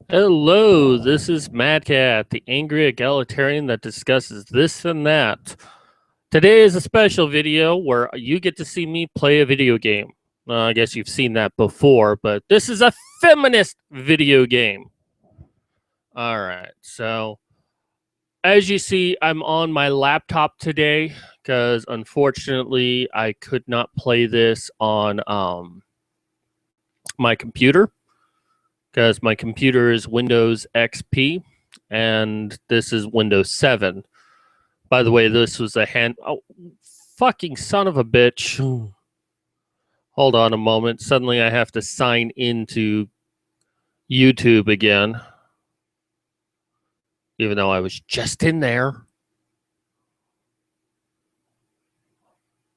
Hello, this is Mad Cat, the angry egalitarian that discusses this and that. Today is a special video where you get to see me play a video game. I guess you've seen that before, but this is a feminist video game. All right, so as you see, I'm on my laptop today because unfortunately I could not play this on my computer because my computer is Windows XP and this is Windows 7. By the way, this was a oh, fucking son of a bitch. Hold on a moment. Suddenly I have to sign into YouTube again. Even though I was just in there.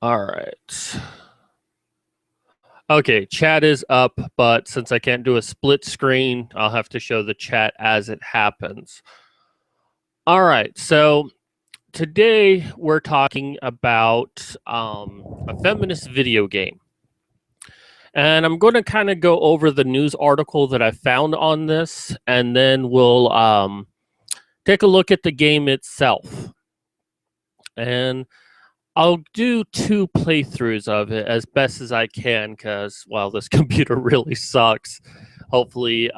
All right. Okay, chat is up, but since I can't do a split screen, I'll have to show the chat as it happens. All right, so today we're talking about a feminist video game. And I'm going to kind of go over the news article that I found on this, and then we'll take a look at the game itself. And I'll do 2 playthroughs of it as best as I can because, well, this computer really sucks. Hopefully,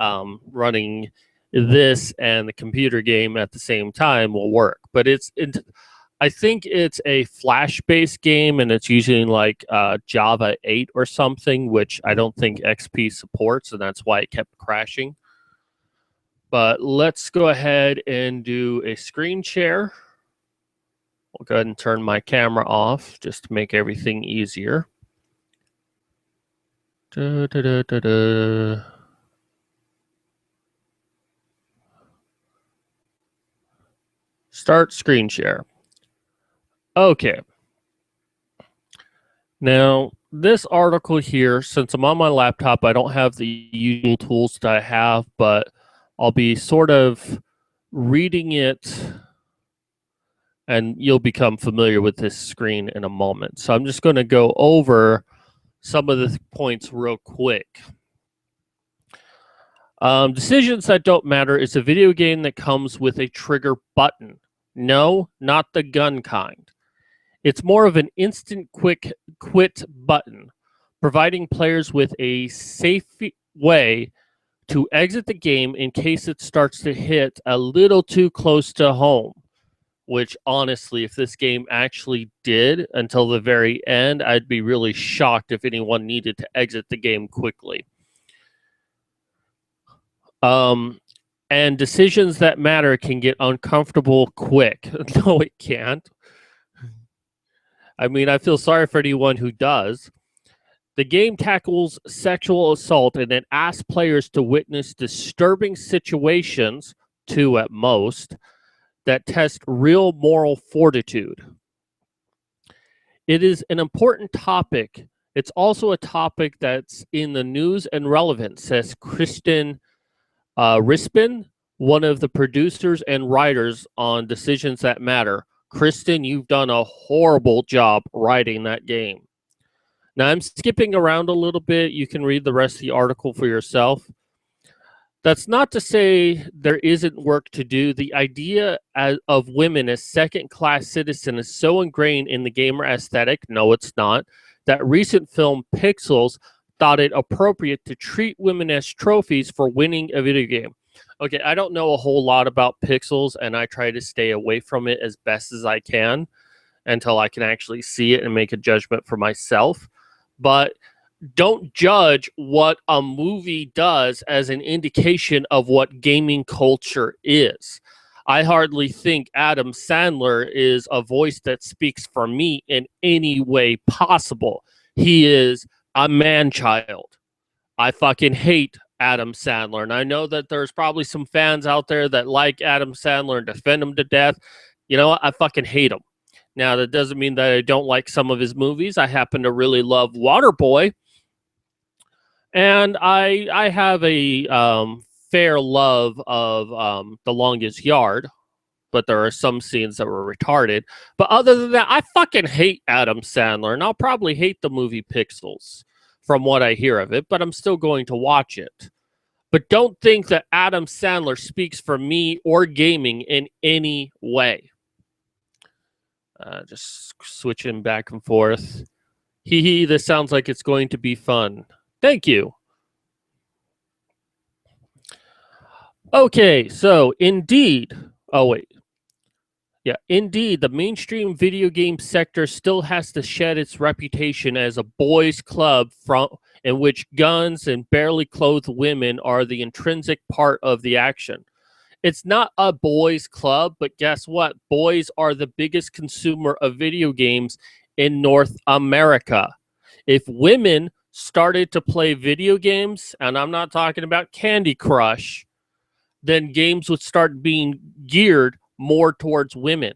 running this and the computer game at the same time will work. But I think it's a Flash-based game, and it's using like Java 8 or something, which I don't think XP supports, and that's why it kept crashing. But let's go ahead and do a screen share. I'll go ahead and turn my camera off just to make everything easier. Start screen share. Okay. Now, this article here, since I'm on my laptop, I don't have the usual tools that I have, but I'll be sort of reading it and you'll become familiar with this screen in a moment. So I'm just going to go over some of the points real quick. Decisions That Don't Matter is a video game that comes with a trigger button. No, not the gun kind. It's more of an instant quick quit button, providing players with a safe way to exit the game in case it starts to hit a little too close to home. Which honestly, if this game actually did until the very end, I'd be really shocked if anyone needed to exit the game quickly. And decisions that matter can get uncomfortable quick. No, it can't. I mean, I feel sorry for anyone who does. The game tackles sexual assault and it asks players to witness disturbing situations, 2 at most, that test real moral fortitude. It is an important topic. It's also a topic that's in the news and relevant, says Kristen Rispin, one of the producers and writers on Decisions That Matter. Kristen, you've done a horrible job writing that game. Now, I'm skipping around a little bit. You can read the rest of the article for yourself. That's not to say there isn't work to do. The idea of women as second-class citizens is so ingrained in the gamer aesthetic, no, it's not, that recent film Pixels thought it appropriate to treat women as trophies for winning a video game. Okay, I don't know a whole lot about Pixels, and I try to stay away from it as best as I can until I can actually see it and make a judgment for myself. But don't judge what a movie does as an indication of what gaming culture is. I hardly think Adam Sandler is a voice that speaks for me in any way possible. He is a man-child. I fucking hate Adam Sandler. And I know that there's probably some fans out there that like Adam Sandler and defend him to death. You know what? I fucking hate him. Now, that doesn't mean that I don't like some of his movies. I happen to really love Waterboy. And I have a fair love of The Longest Yard, but there are some scenes that were retarded. But other than that, I fucking hate Adam Sandler, and I'll probably hate the movie Pixels from what I hear of it, but I'm still going to watch it. But don't think that Adam Sandler speaks for me or gaming in any way. Just switching back and forth. Hee hee, this sounds like it's going to be fun. Thank you. Okay, so indeed. Oh, wait. Yeah, indeed, the mainstream video game sector still has to shed its reputation as a boys' club in which guns and barely clothed women are the intrinsic part of the action. It's not a boys' club, but guess what? Boys are the biggest consumer of video games in North America. If women started to play video games, and I'm not talking about Candy Crush, then games would start being geared more towards women.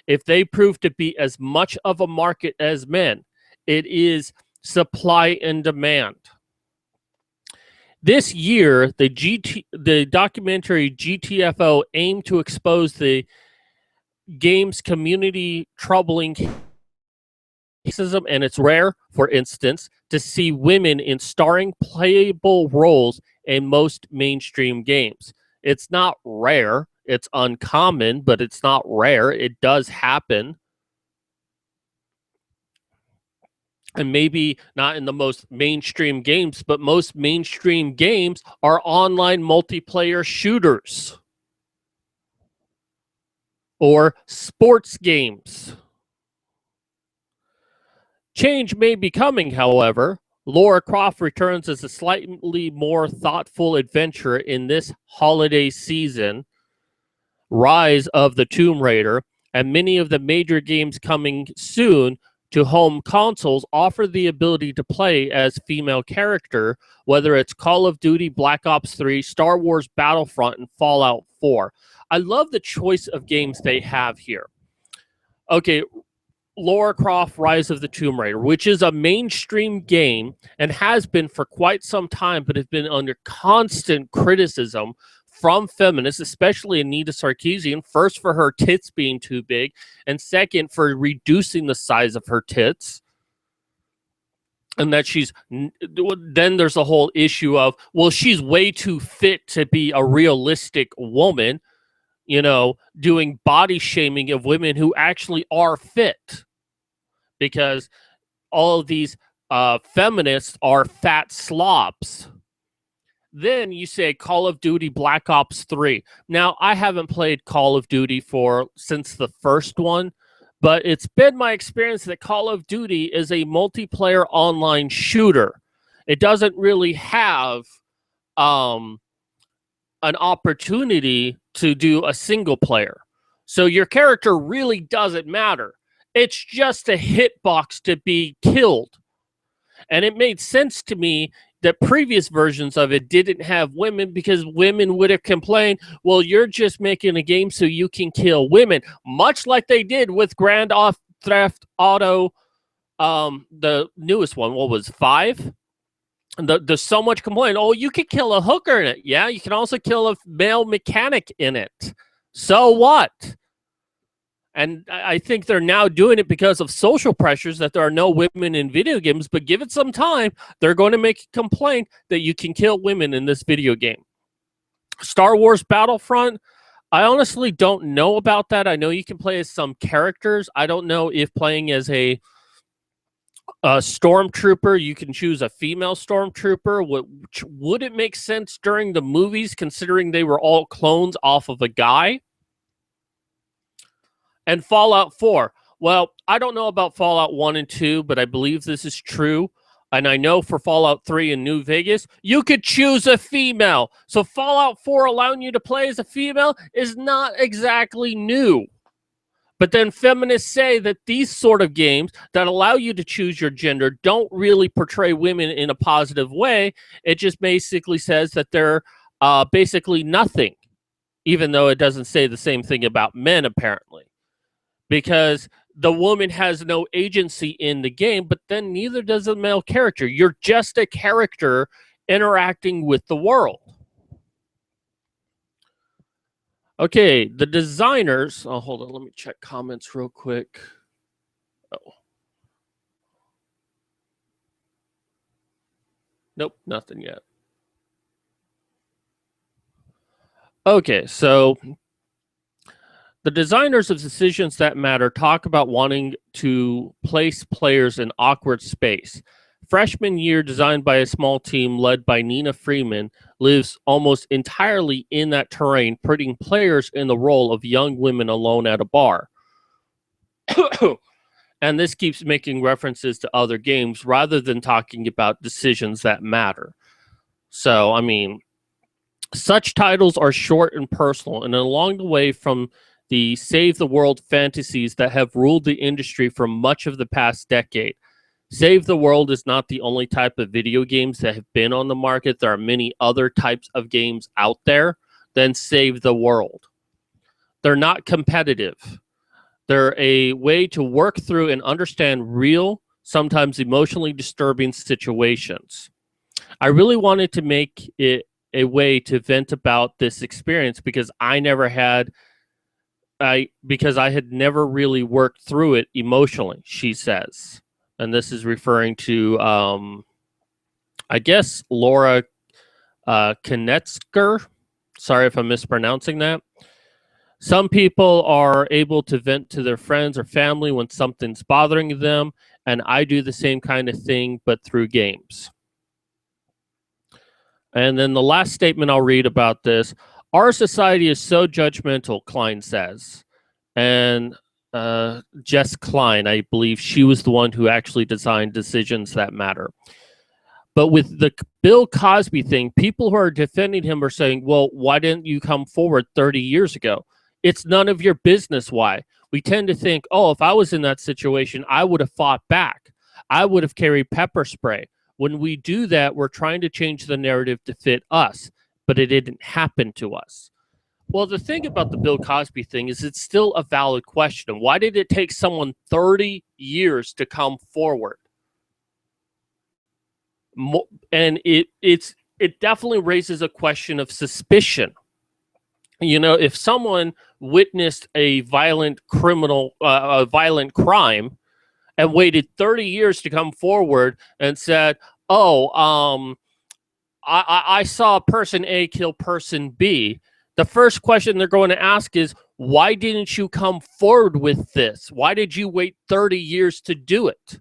If they prove to be as much of a market as men, it is supply and demand. This year, the documentary GTFO aimed to expose the game's community troubling sexism, and it's rare, for instance, to see women in starring playable roles in most mainstream games. It's not rare, it's uncommon, but it's not rare. It does happen. And maybe not in the most mainstream games, but most mainstream games are online multiplayer shooters or sports games. Change may be coming, however. Lara Croft returns as a slightly more thoughtful adventure in this holiday season. Rise of the Tomb Raider, and many of the major games coming soon to home consoles offer the ability to play as female character, whether it's Call of Duty, Black Ops 3, Star Wars Battlefront, and Fallout 4. I love the choice of games they have here. Okay, Lara Croft Rise of the Tomb Raider, which is a mainstream game and has been for quite some time, but has been under constant criticism from feminists, especially Anita Sarkeesian, first for her tits being too big, and second for reducing the size of her tits. And that then there's a whole issue of, well, she's way too fit to be a realistic woman, doing body shaming of women who actually are fit. Because all of these feminists are fat slobs. Then you say Call of Duty Black Ops 3. Now, I haven't played Call of Duty since the first one, but it's been my experience that Call of Duty is a multiplayer online shooter. It doesn't really have an opportunity to do a single player. So your character really doesn't matter. It's just a hitbox to be killed. And it made sense to me that previous versions of it didn't have women, because women would have complained, well, you're just making a game so you can kill women, much like they did with Grand Theft Auto, the newest one. What was 5? There's so much complaint. Oh, you could kill a hooker in it. Yeah, you can also kill a male mechanic in it. So what? And I think they're now doing it because of social pressures that there are no women in video games, but give it some time, they're going to make a complaint that you can kill women in this video game. Star Wars Battlefront, I honestly don't know about that. I know you can play as some characters. I don't know if playing as a stormtrooper, you can choose a female stormtrooper. Would it make sense during the movies, considering they were all clones off of a guy? And Fallout 4. Well, I don't know about Fallout 1 and 2, but I believe this is true. And I know for Fallout 3 in New Vegas, you could choose a female. So Fallout 4 allowing you to play as a female is not exactly new. But then feminists say that these sort of games that allow you to choose your gender don't really portray women in a positive way. It just basically says that they're basically nothing, even though it doesn't say the same thing about men, apparently. Because the woman has no agency in the game, but then neither does the male character. You're just a character interacting with the world. Okay, the designers. Oh, hold on. Let me check comments real quick. Oh. Nope, nothing yet. Okay, so the designers of Decisions That Matter talk about wanting to place players in awkward space. Freshman Year, designed by a small team led by Nina Freeman, lives almost entirely in that terrain, putting players in the role of young women alone at a bar. And this keeps making references to other games rather than talking about decisions that matter. So, I mean, such titles are short and personal, and along the way from the save the world fantasies that have ruled the industry for much of the past decade. Save the world is not the only type of video games that have been on the market. There are many other types of games out there than Save the World. They're not competitive. They're a way to work through and understand real, sometimes emotionally disturbing situations. I really wanted to make it a way to vent about this experience because I had never really worked through it emotionally, she says. And this is referring to, I guess, Laura Konetzker. Sorry if I'm mispronouncing that. Some people are able to vent to their friends or family when something's bothering them, and I do the same kind of thing, but through games. And then the last statement I'll read about this. Our society is so judgmental, Klein says. And Jess Klein, I believe she was the one who actually designed Decisions That Matter. But with the Bill Cosby thing, people who are defending him are saying, well, why didn't you come forward 30 years ago? It's none of your business why. We tend to think, oh, if I was in that situation, I would have fought back. I would have carried pepper spray. When we do that, we're trying to change the narrative to fit us, but it didn't happen to us. Well, the thing about the Bill Cosby thing is it's still a valid question. Why did it take someone 30 years to come forward? And it definitely raises a question of suspicion. You know, if someone witnessed a violent crime and waited 30 years to come forward and said, oh, I saw person A kill person B, the first question they're going to ask is, why didn't you come forward with this? Why did you wait 30 years to do it?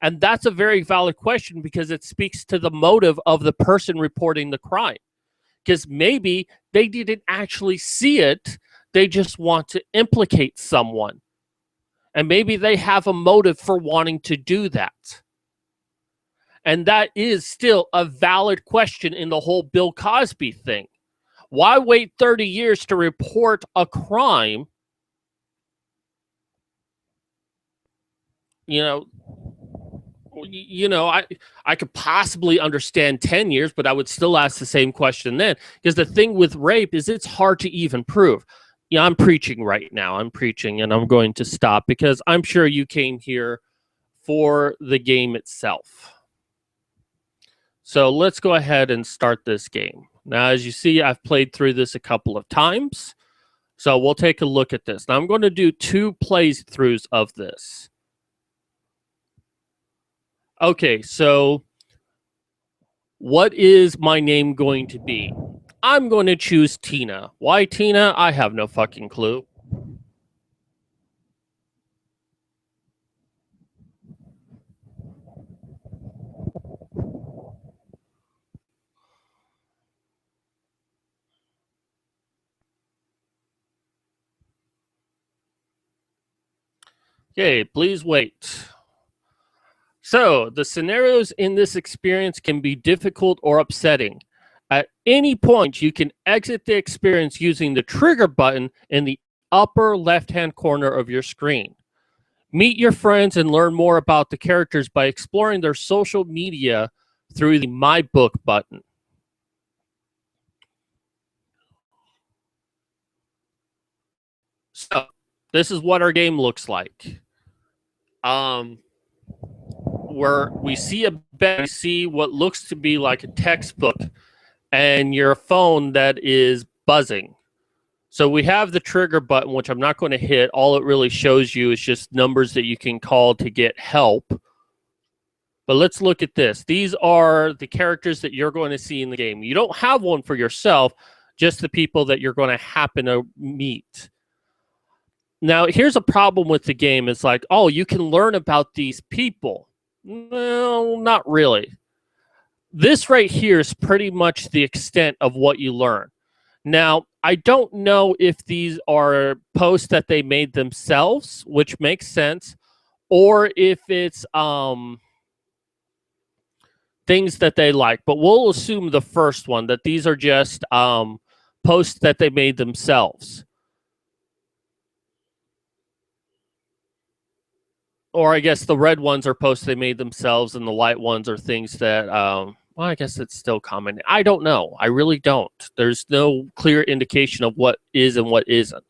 And that's a very valid question because it speaks to the motive of the person reporting the crime. Because maybe they didn't actually see it, they just want to implicate someone. And maybe they have a motive for wanting to do that. And that is still a valid question in the whole Bill Cosby thing. Why wait 30 years to report a crime? I could possibly understand 10 years, but I would still ask the same question then. Because the thing with rape is it's hard to even prove. Yeah, I'm preaching right now. I'm preaching and I'm going to stop because I'm sure you came here for the game itself. So let's go ahead and start this game. Now, as you see, I've played through this a couple of times. So we'll take a look at this. Now, I'm going to do 2 playthroughs of this. Okay, so what is my name going to be? I'm going to choose Tina. Why Tina? I have no fucking clue. Okay, please wait. So, the scenarios in this experience can be difficult or upsetting. At any point, you can exit the experience using the trigger button in the upper left-hand corner of your screen. Meet your friends and learn more about the characters by exploring their social media through the My Book button. So, this is what our game looks like. Where we see we see what looks to be like a textbook and your phone that is buzzing. So we have the trigger button, which I'm not going to hit. All it really shows you is just numbers that you can call to get help. But let's look at this. These are the characters that you're going to see in the game. You don't have one for yourself. just the people that you're going to happen to meet. Now, here's a problem with the game. It's like, oh, you can learn about these people. No, not really. This right here is pretty much the extent of what you learn. Now, I don't know if these are posts that they made themselves, which makes sense, or if it's things that they like. But we'll assume the first one, that these are just posts that they made themselves. Or I guess the red ones are posts they made themselves, and the light ones are things that, well, I guess it's still common. I don't know. I really don't. There's no clear indication of what is and what isn't.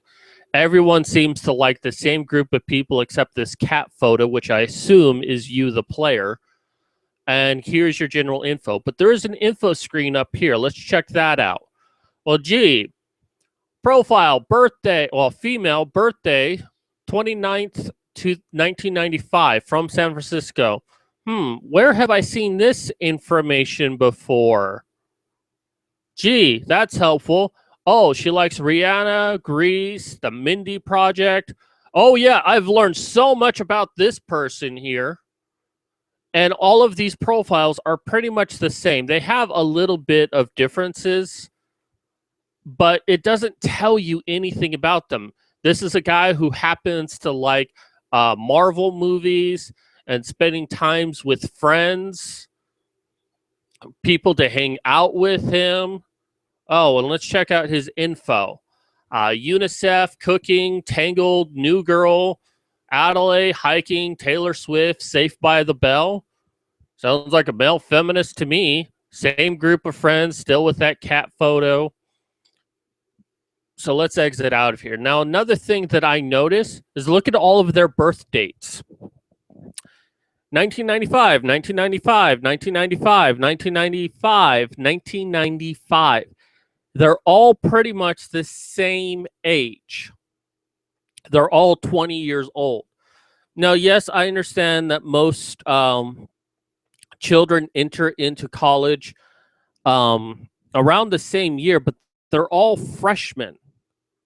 Everyone seems to like the same group of people except this cat photo, which I assume is you, the player. And here's your general info. But there is an info screen up here. Let's check that out. Well, gee, profile, birthday, well, female, birthday, 29th to 1995, from San Francisco. Where have I seen this information before? Gee, that's helpful. Oh, she likes Rihanna, Grease, the Mindy Project. Oh, yeah, I've learned so much about this person here. And all of these profiles are pretty much the same. They have a little bit of differences, but it doesn't tell you anything about them. This is a guy who happens to like Marvel movies and spending times with friends, people to hang out with him. Oh, and let's check out his info. UNICEF, cooking, Tangled, New Girl, Adelaide, hiking, Taylor Swift, Safe by the Bell. Sounds like a male feminist to me. Same group of friends, still with that cat photo. So let's exit out of here. Now, another thing that I notice is look at all of their birth dates. 1995, 1995, 1995, 1995, 1995. They're all pretty much the same age. They're all 20 years old. Now, yes, I understand that most children enter into college around the same year, but they're all freshmen.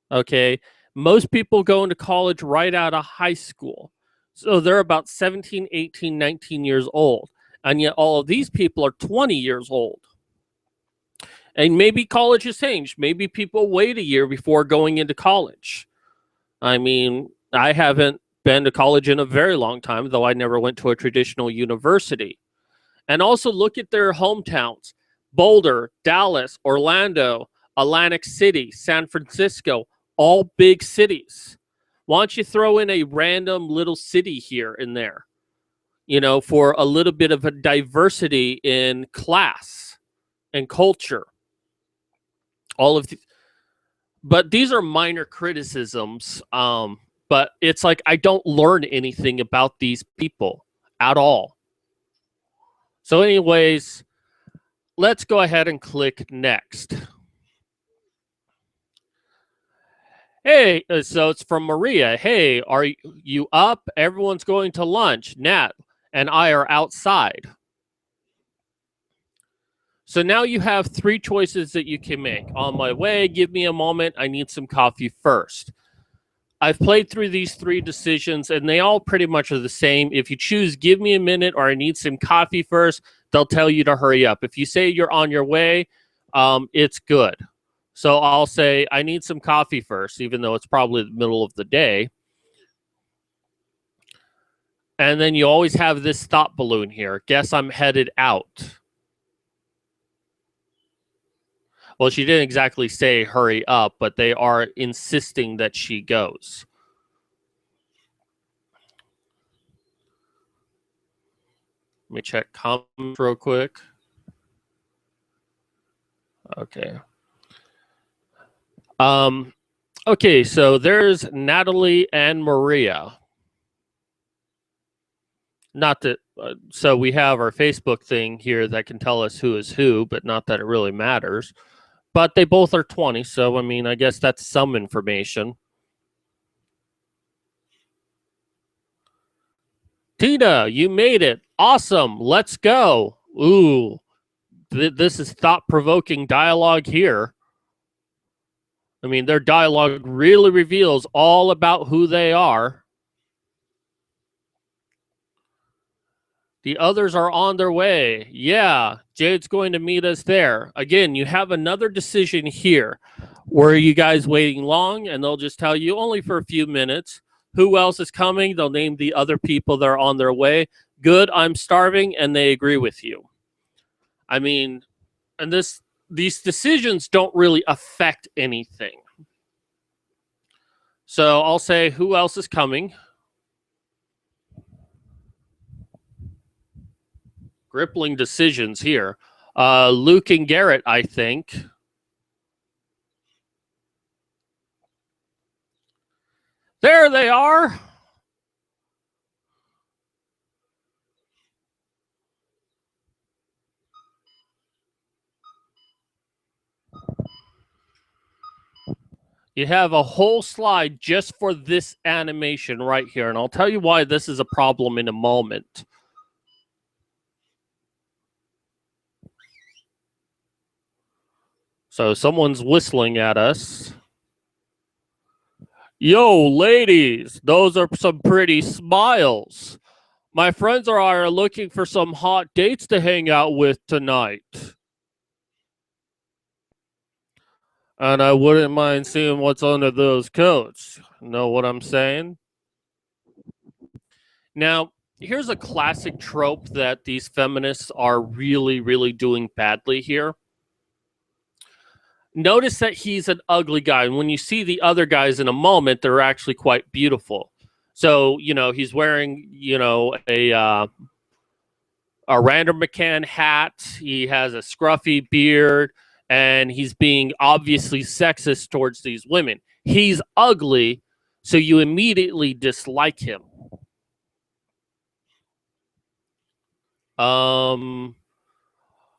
Okay. Most people go into college right out of high school. So they're about 17, 18, 19 years old. And yet all of these people are 20 years old. And maybe college has changed. Maybe people wait a year before going into college. I mean, I haven't been to college in a very long time, though I never went to a traditional university. And also look at their hometowns: Boulder, Dallas, Orlando, Atlantic City, San Francisco, all big cities. Why don't you throw in a random little city here and there, you know, for a little bit of a diversity in class and culture? All of these, but these are minor criticisms. But it's like I don't learn anything about these people at all. So anyways, let's go ahead and click next. Hey, so it's from Maria. Hey, are you up? Everyone's going to lunch. Nat and I are outside. So now you have three choices that you can make. On my way, give me a moment. I need some coffee first. I've played through these three decisions, and they all pretty much are the same. If you choose give me a minute or I need some coffee first, they'll tell you to hurry up. If you say you're on your way, it's good. So I'll say I need some coffee first, even though it's probably the middle of the day. And then you always have this thought balloon here. Guess I'm headed out. Well, she didn't exactly say hurry up, but they are insisting that she goes. Let me check comments real quick. Okay. Okay, so there's Natalie and Maria. Not that, so we have our Facebook thing here that can tell us who is who, but not that it really matters. But they both are 20, so I mean, I guess that's some information. Tina, you made it. Awesome. Let's go. Ooh, this is thought-provoking dialogue here. I mean, their dialogue really reveals all about who they are. The others are on their way. Yeah, Jade's going to meet us there. Again, you have another decision here. Were you guys waiting long? And they'll just tell you only for a few minutes. Who else is coming? They'll name the other people that are on their way. Good, I'm starving, and they agree with you. I mean, and these decisions don't really affect anything. So I'll say, who else is coming? Gripping decisions here. Luke and Garrett, I think. There they are. You have a whole slide just for this animation right here. And I'll tell you why this is a problem in a moment. So someone's whistling at us. Yo, ladies, those are some pretty smiles. My friends and I are looking for some hot dates to hang out with tonight. And I wouldn't mind seeing what's under those coats. Know what I'm saying? Now, here's a classic trope that these feminists are really, really doing badly here. Notice that he's an ugly guy. And when you see the other guys in a moment, they're actually quite beautiful. So, he's wearing, a Random McCann hat. He has a scruffy beard, and he's being obviously sexist towards these women. He's ugly, so you immediately dislike him.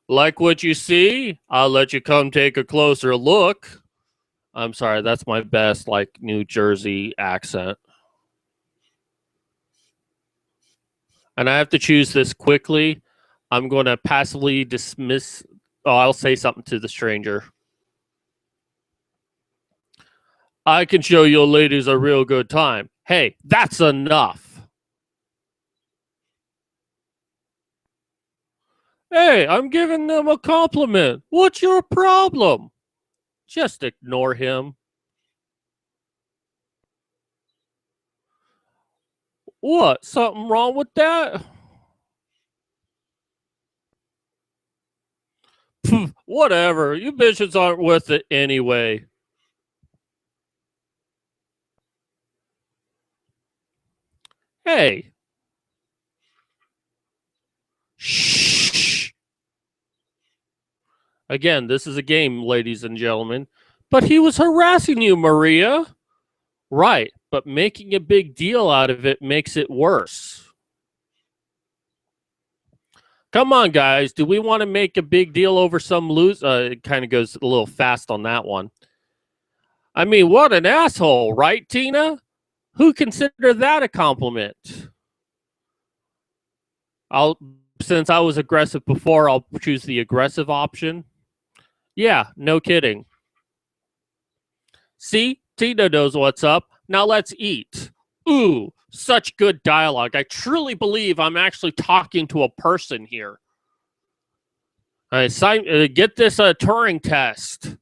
Like what you see? I'll let you come take a closer look. I'm sorry, that's my best, New Jersey accent. And I have to choose this quickly. I'm going to passively dismiss. Oh, I'll say something to the stranger. I can show you ladies a real good time. Hey, that's enough. Hey, I'm giving them a compliment. What's your problem? Just ignore him. What? Something wrong with that? Whatever. You bitches aren't worth it anyway. Hey. Shh. Again, this is a game, ladies and gentlemen. But he was harassing you, Maria. Right, but making a big deal out of it makes it worse. Come on, guys. Do we want to make a big deal over some lose? It kind of goes a little fast on that one. I mean, what an asshole, right, Tina? Who considered that a compliment? Since I was aggressive before, I'll choose the aggressive option. Yeah, no kidding. See, Tina knows what's up. Now let's eat. Ooh, such good dialogue. I truly believe I'm actually talking to a person here. Get this Turing test.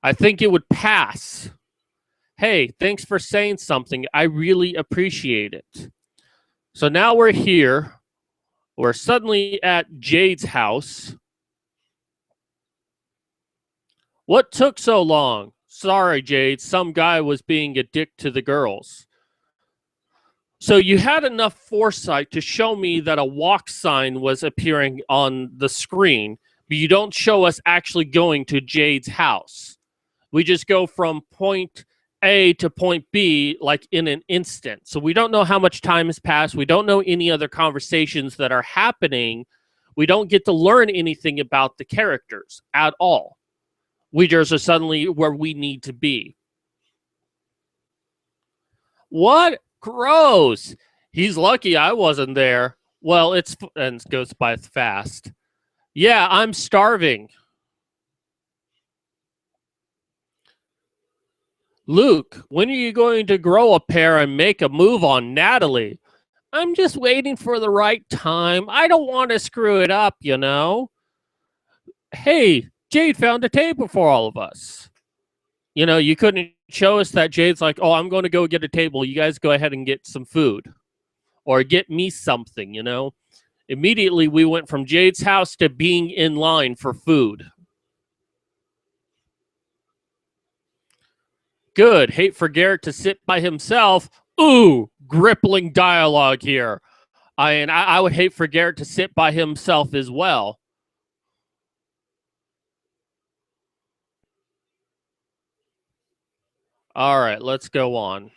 I think it would pass. Hey, thanks for saying something. I really appreciate it. So now we're here. We're suddenly at Jade's house. What took so long? Sorry, Jade. Some guy was being a dick to the girls. So you had enough foresight to show me that a walk sign was appearing on the screen, but you don't show us actually going to Jade's house. We just go from point A to point B like in an instant. So we don't know how much time has passed. We don't know any other conversations that are happening. We don't get to learn anything about the characters at all. We just are suddenly where we need to be. What? Gross. He's lucky I wasn't there. Well, it goes by fast. Yeah, I'm starving. Luke, when are you going to grow a pair and make a move on Natalie? I'm just waiting for the right time. I don't want to screw it up, you know? Hey, Jade found a table for all of us. You know, you couldn't show us that Jade's like, oh, I'm going to go get a table. You guys go ahead and get some food or get me something, you know? Immediately, we went from Jade's house to being in line for food. Good. Hate for Garrett to sit by himself. Ooh, gripping dialogue here. I would hate for Garrett to sit by himself as well. All right, let's go on.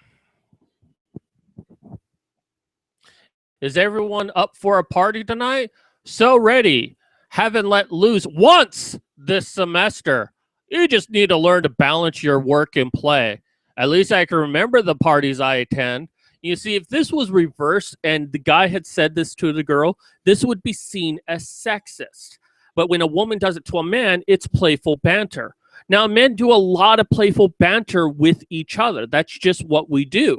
Is everyone up for a party tonight? So ready. Haven't let loose once this semester. You just need to learn to balance your work and play. At least I can remember the parties I attend. You see, if this was reversed and the guy had said this to the girl, this would be seen as sexist. But when a woman does it to a man, it's playful banter. Now, men do a lot of playful banter with each other. That's just what we do.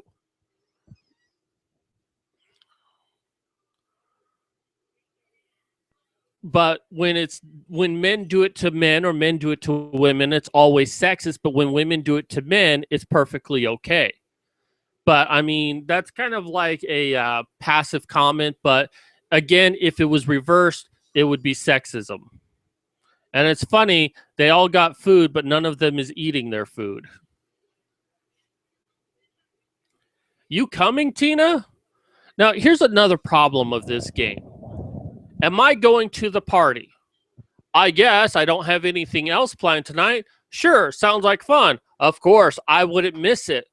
But when men do it to men or men do it to women, it's always sexist. But when women do it to men, it's perfectly okay. But I mean, that's kind of like a passive comment. But again, if it was reversed, it would be sexism. And it's funny, they all got food, but none of them is eating their food. You coming, Tina? Now, here's another problem of this game. Am I going to the party? I guess I don't have anything else planned tonight. Sure, sounds like fun. Of course, I wouldn't miss it.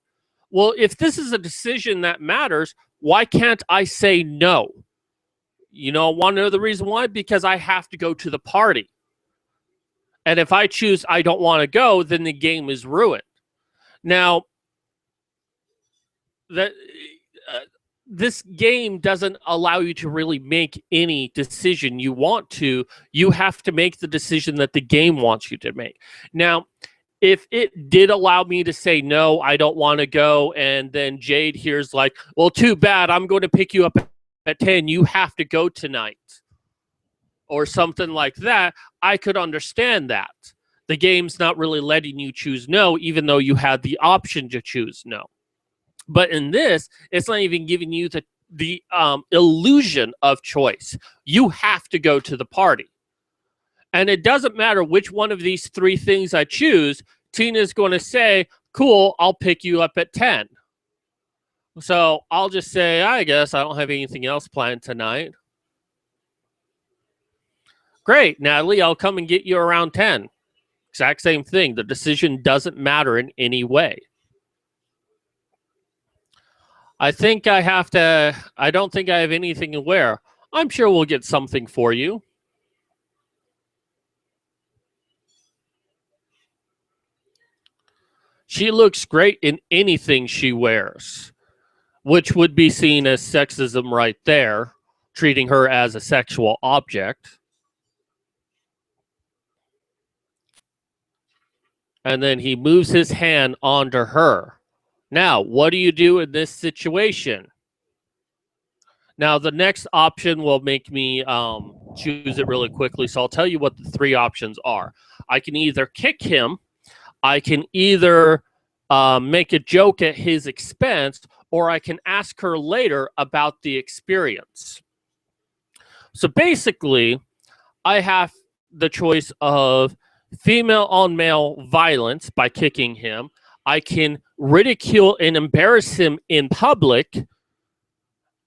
Well, if this is a decision that matters, why can't I say no? You know, want to know the reason why? Because I have to go to the party. And if I choose I don't want to go, then the game is ruined. Now, that this game doesn't allow you to really make any decision you want to. You have to make the decision that the game wants you to make. Now, if it did allow me to say no, I don't want to go, and then Jade here's like, well, too bad, I'm going to pick you up at 10, you have to go tonight, or something like that, I could understand that. The game's not really letting you choose no, even though you had the option to choose no. But in this, it's not even giving you the illusion of choice. You have to go to the party. And it doesn't matter which one of these three things I choose, Tina's going to say, cool, I'll pick you up at 10. So I'll just say, I guess I don't have anything else planned tonight. Great, Natalie, I'll come and get you around 10. Exact same thing. The decision doesn't matter in any way. I think I have to, I don't think I have anything to wear. I'm sure we'll get something for you. She looks great in anything she wears, which would be seen as sexism right there, treating her as a sexual object. And then he moves his hand onto her. Now, what do you do in this situation? Now, the next option will make me choose it really quickly. So I'll tell you what the three options are. I can either kick him, I can either make a joke at his expense, or I can ask her later about the experience. So basically, I have the choice of female on male violence by kicking him. I can ridicule and embarrass him in public,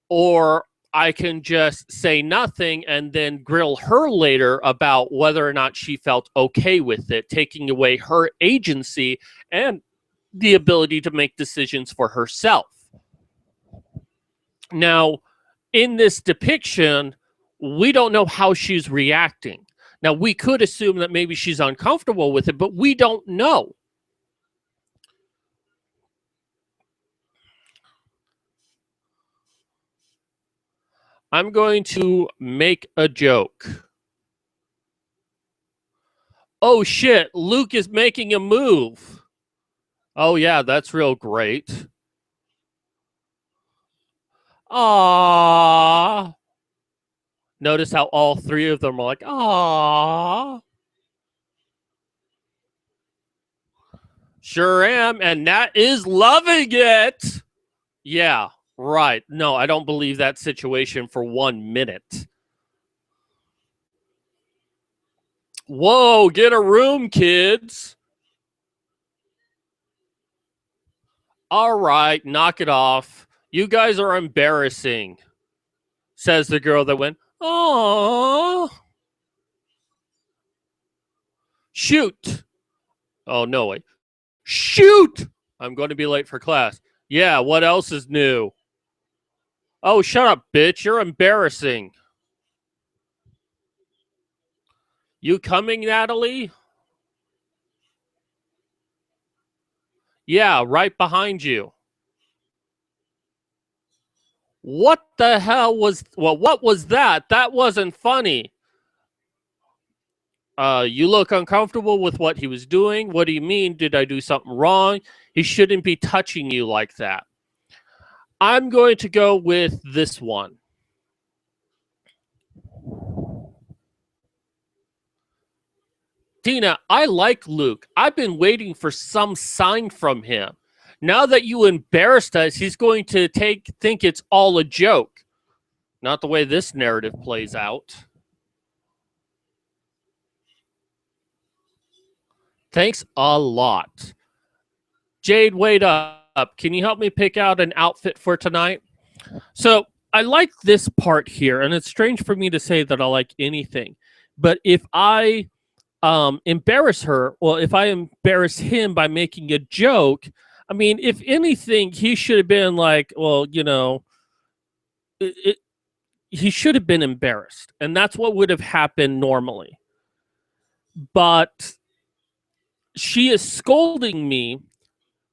or I can just say nothing and then grill her later about whether or not she felt okay with it, taking away her agency and the ability to make decisions for herself. Now, in this depiction, we don't know how she's reacting. Now, we could assume that maybe she's uncomfortable with it, but we don't know. I'm going to make a joke. Oh shit, Luke is making a move. Oh, yeah, that's real great. Aww. Notice how all three of them are like, aww. Sure am. And that is loving it. Yeah, right. No, I don't believe that situation for 1 minute. Whoa, get a room, kids. All right, knock it off. You guys are embarrassing, says the girl that went, "Aww, shoot." Oh, no, wait. Shoot! I'm going to be late for class. Yeah, what else is new? Oh, shut up, bitch. You're embarrassing. You coming, Natalie? Yeah, right behind you. What the hell was, well, what was that? That wasn't funny. You look uncomfortable with what he was doing. What do you mean? Did I do something wrong? He shouldn't be touching you like that. I'm going to go with this one. Tina, I like Luke. I've been waiting for some sign from him. Now that you embarrassed us, he's going to think it's all a joke. Not the way this narrative plays out. Thanks a lot. Jade, wait up. Can you help me pick out an outfit for tonight? So I like this part here, and it's strange for me to say that I like anything. But if I embarrass her, well, if I embarrass him by making a joke, I mean, if anything, he should have been like, well, you know, he should have been embarrassed. And that's what would have happened normally. But she is scolding me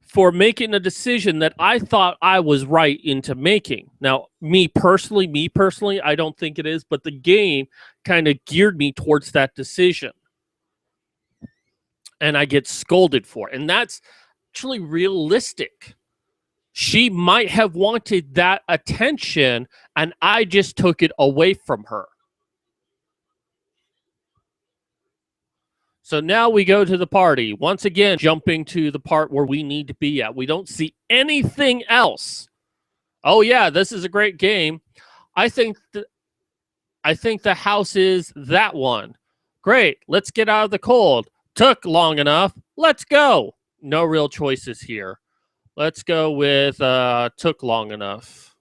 for making a decision that I thought I was right into making. Now, me personally, I don't think it is, but the game kind of geared me towards that decision. And I get scolded for it. And that's actually realistic. She might have wanted that attention, and I just took it away from her. So now we go to the party. Once again, jumping to the part where we need to be at. We don't see anything else. Oh yeah, this is a great game. I think the house is that one. Great. Let's get out of the cold. Took long enough. Let's go. No real choices here. Let's go with took long enough.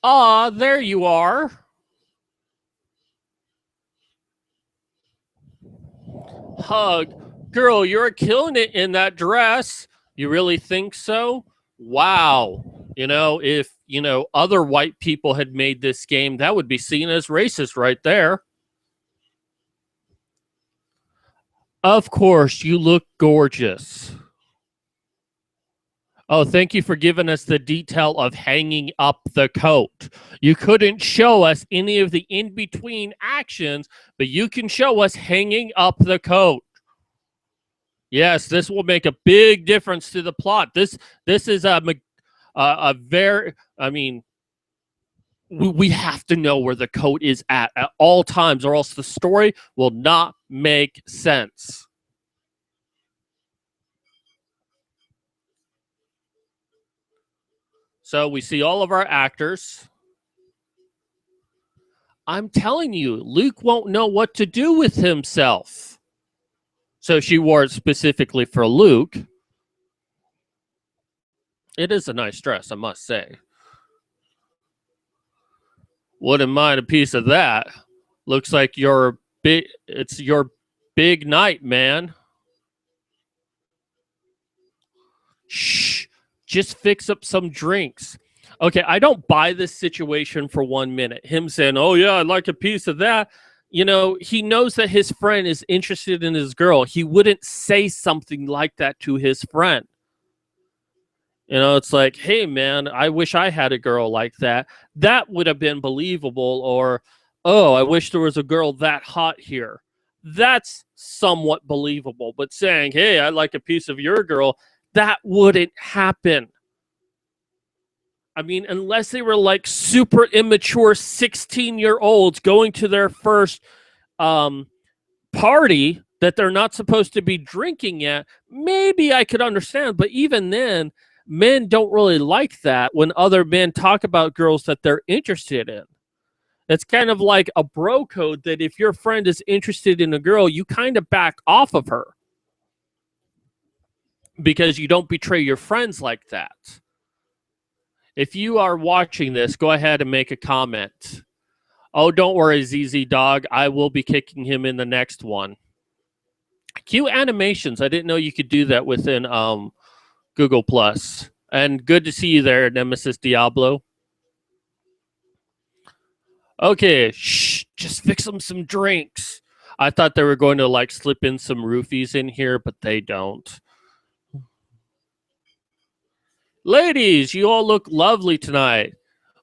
Ah, there you are. Hug. Girl, you're killing it in that dress. You really think so? Wow. You know, if, you know, other white people had made this game, that would be seen as racist right there. Of course, you look gorgeous. Oh, thank you for giving us the detail of hanging up the coat. You couldn't show us any of the in-between actions, but you can show us hanging up the coat. Yes, this will make a big difference to the plot. This is a very, I mean, we have to know where the coat is at all times, or else the story will not make sense. So we see all of our actors. I'm telling you, Luke won't know what to do with himself. So she wore it specifically for Luke. It is a nice dress, I must say. Wouldn't mind a piece of that. Looks like it's your big night, man. Shh, just fix up some drinks. Okay, I don't buy this situation for 1 minute. Him saying, oh, yeah, I'd like a piece of that. You know, he knows that his friend is interested in his girl. He wouldn't say something like that to his friend. You know, it's like, hey, man, I wish I had a girl like that. That would have been believable. Or, oh, I wish there was a girl that hot here. that's somewhat believable. But saying, hey, I like a piece of your girl, that wouldn't happen. I mean, unless they were like super immature 16-year-olds going to their first party that they're not supposed to be drinking at, maybe I could understand. But even then, men don't really like that when other men talk about girls that they're interested in. It's kind of like a bro code that if your friend is interested in a girl, you kind of back off of her because you don't betray your friends like that. If you are watching this, go ahead and make a comment. Oh, don't worry, ZZ Dog. I will be kicking him in the next one. Cue animations. I didn't know you could do that within Google Plus. And good to see you there, Nemesis Diablo. Okay, shh, just fix them some drinks. I thought they were going to like slip in some roofies in here, but they don't. Ladies, you all look lovely tonight.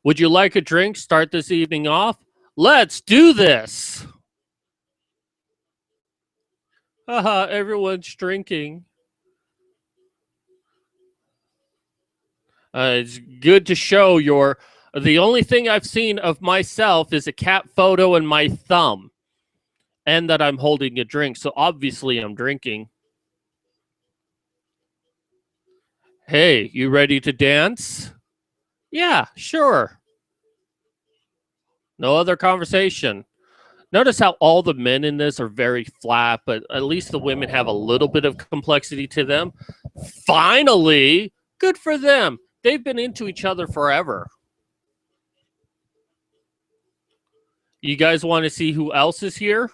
Would you like a drink? Start this evening off? Let's do this. Haha, everyone's drinking. It's good to show your. The only thing I've seen of myself is a cat photo and my thumb, and that I'm holding a drink. So obviously I'm drinking. Hey, you ready to dance? Yeah, sure. No other conversation. Notice how all the men in this are very flat, but at least the women have a little bit of complexity to them. Finally, good for them. They've been into each other forever. You guys want to see who else is here?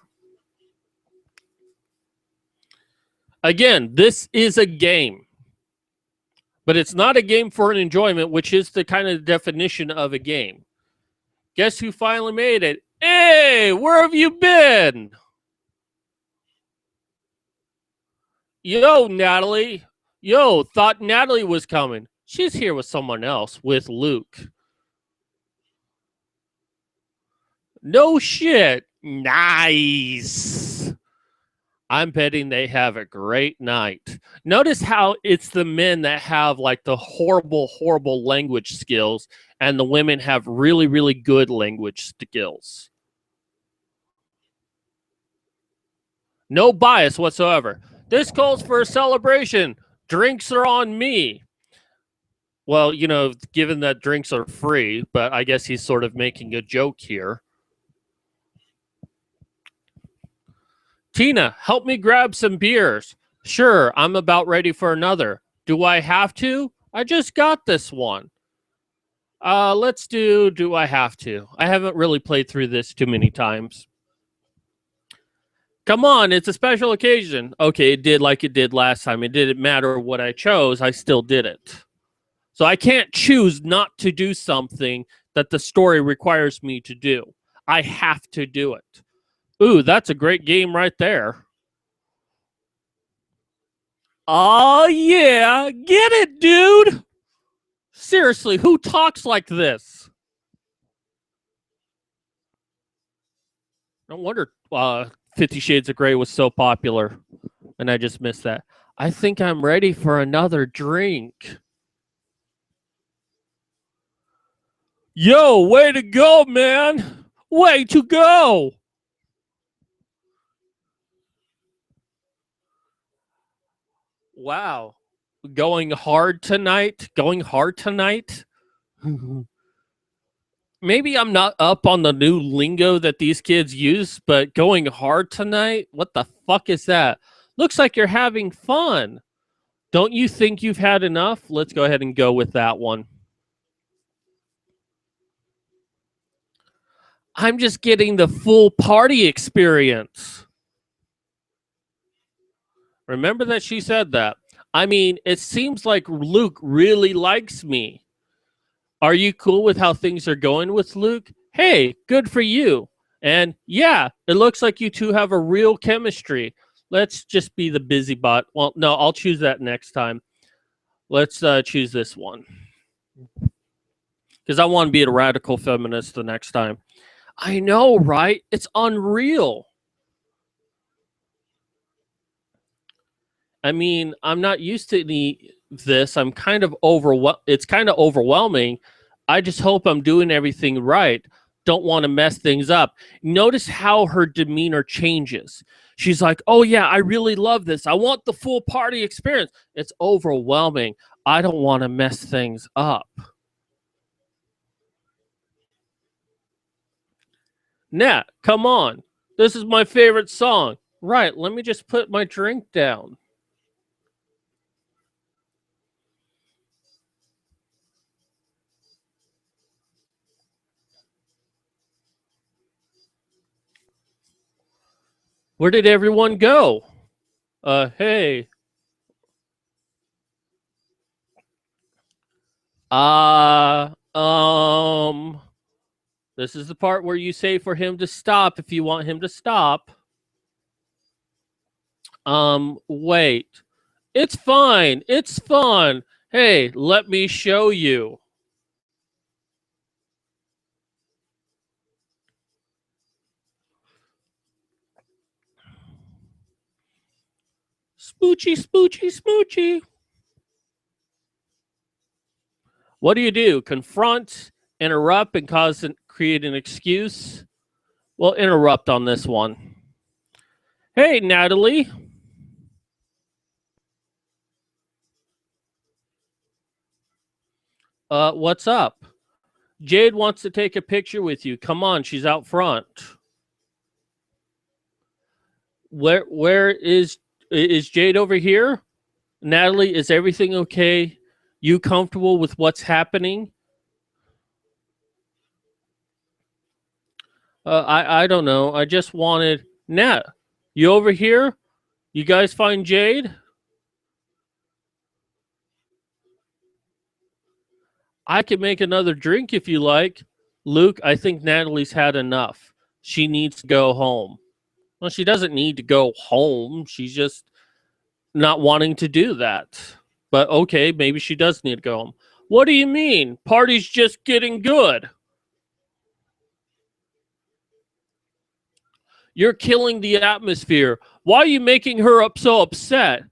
Again, this is a game, but it's not a game for an enjoyment, which is the kind of definition of a game. Guess who finally made it? Hey, where have you been? Yo, Natalie. Yo, thought Natalie was coming. She's here with someone else, with Luke. No shit. Nice. I'm betting they have a great night. Notice how it's the men that have like the horrible, horrible language skills, and the women have really, really good language skills. No bias whatsoever. This calls for a celebration. Drinks are on me. Well, you know, given that drinks are free, but I guess he's sort of making a joke here. Tina, help me grab some beers. Sure, I'm about ready for another. Do I have to? I just got this one. Let's do I have to? I haven't really played through this too many times. Come on, it's a special occasion. Okay, it did like it did last time. It didn't matter what I chose, I still did it. So I can't choose not to do something that the story requires me to do. I have to do it. Ooh, that's a great game right there. Oh, yeah. Get it, dude. Seriously, who talks like this? No wonder 50 Shades of Grey was so popular. And I just missed that. I think I'm ready for another drink. Yo, way to go, man. Way to go. Wow. Going hard tonight? Going hard tonight? Maybe I'm not up on the new lingo that these kids use, but going hard tonight? What the fuck is that? Looks like you're having fun. Don't you think you've had enough? Let's go ahead and go with that one. I'm just getting the full party experience. Remember that she said that. I mean, it seems like Luke really likes me. Are you cool with how things are going with Luke? Hey, good for you. And yeah, it looks like you two have a real chemistry. Let's just be the busy bot. Well, no, I'll choose that next time. Let's choose this one. Because I want to be a radical feminist the next time. I know, right? It's unreal. I mean, I'm not used to this. I'm kind of it's kind of overwhelming. I just hope I'm doing everything right. Don't want to mess things up. Notice how her demeanor changes. She's like, "Oh yeah, I really love this. I want the full party experience." It's overwhelming. I don't want to mess things up. Nat, come on. This is my favorite song. Right, let me just put my drink down. Where did everyone go? Hey. Uh, um, this is the part where you say for him to stop if you want him to stop. Wait. It's fine. It's fun. Hey, let me show you. Smoochy, smoochy, smoochy. What do? Confront, interrupt, and create an excuse? Well, interrupt on this one. Hey, Natalie. What's up? Jade wants to take a picture with you. Come on, she's out front. Where is Jade over here? Natalie, is everything okay? You comfortable with what's happening? I don't know. I just wanted Nat. You over here? You guys find Jade? I can make another drink if you like. Luke, I think Natalie's had enough. She needs to go home. Well, she doesn't need to go home. She's just not wanting to do that. But okay, maybe she does need to go home. What do you mean? Party's just getting good. You're killing the atmosphere. Why are you making her so upset?